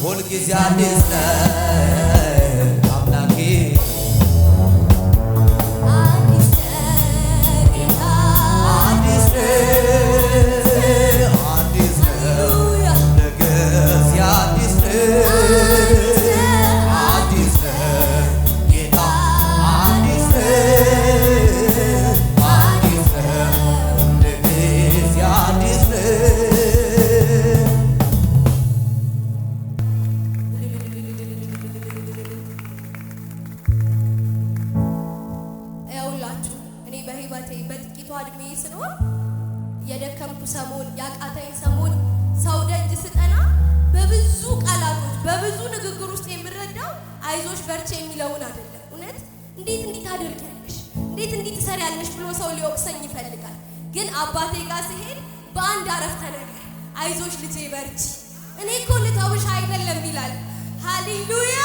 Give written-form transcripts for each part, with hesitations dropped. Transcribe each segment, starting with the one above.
ሁልጊዜ አዲስ አምላኬ በጥቂቱ አድሜ ስኖር የደከምኩ ሰሞን ያቃተኝ ሰሞን ሰው ደጅ ስጠና በብዙ ቃላቶች በብዙ ንግግር ውስጥ የምረዳው አይዞሽ በርቺ የሚለውን አይደለም። እውነት እንዴት ታደርጊያለሽ እንዴት ትሰሪያለሽ ብሎ ሰው ሊወቅሰኝ ይፈልጋል። ግን አባቴ ጋር ሲሄድ በአንድ አረፍተ ነገር አይዞሽ ልጄ በርቺ እኔ እኮ ልተውሽ አይደለም ይላል። ሃሌሉያ።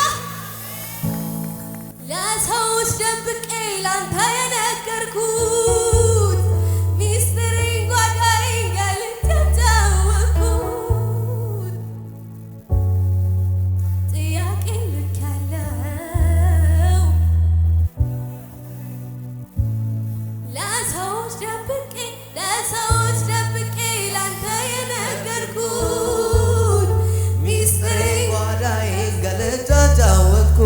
ለሰውስ ደብቄ ላንተ የነገርኩት ሚስጥሬን ጓዳዬን ገልጬ ተውኩት። ጥያቄ ልክ ያለው ለሰውስ ደብቄ ላንተ የነገርኩት ሚስጥሬን ጓዳዬን ገልጬ ተውኩት።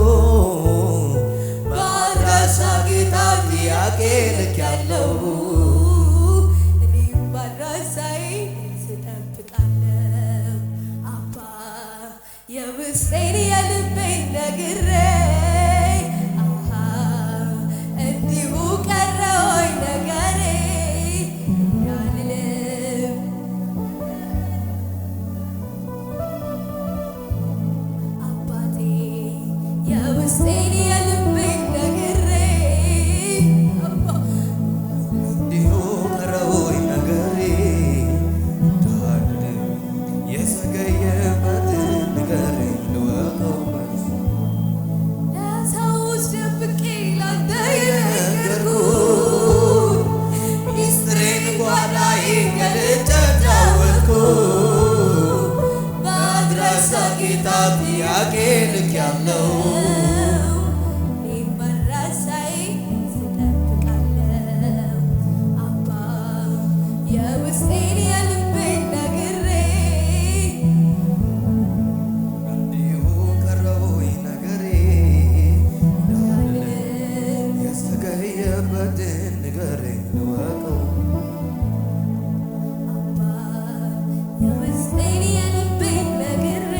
ጥያቄ ልክ ያለው እኔም ባራሳይ ስጠብቃለሁ አባ የውስጤን የልቤን ነግሬ እንዲሁ ቀረ ወይ ነገሬ እንዳልልም አባቴ የውስጤን የልቤን ነግሬ ጥያቄ ልክ ያለው እኔም በራሳይ ስጠብቃለሁ አባ የውስጤን የልቤን ነግሬ እንዲሁ ቀረ ወይ ነገሬ የዘገየበትን ንገረኝ ልወቀው። አባ የውስጤን የልቤን ነግሬ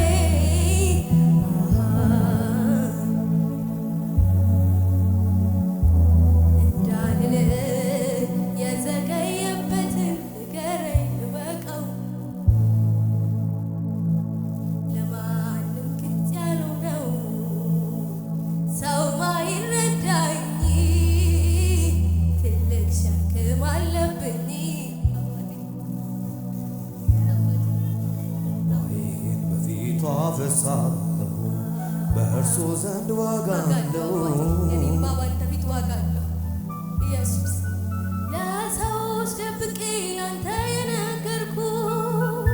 አፈሳለሁ በእርሱ ዘንድ ዋጋ አለው። እኔም ባንተ ፊት ዋጋ አለው። ኢየሱስ ለሰውስ ደብቄ ላንተ የነገርኩት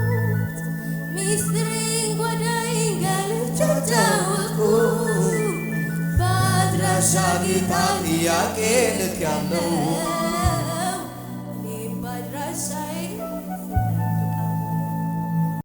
ሚስጥሬን ጓዳዬን ገልጬ ተውኩት። በአድራሻ ጌታ ጥያቄ ልክ ያለው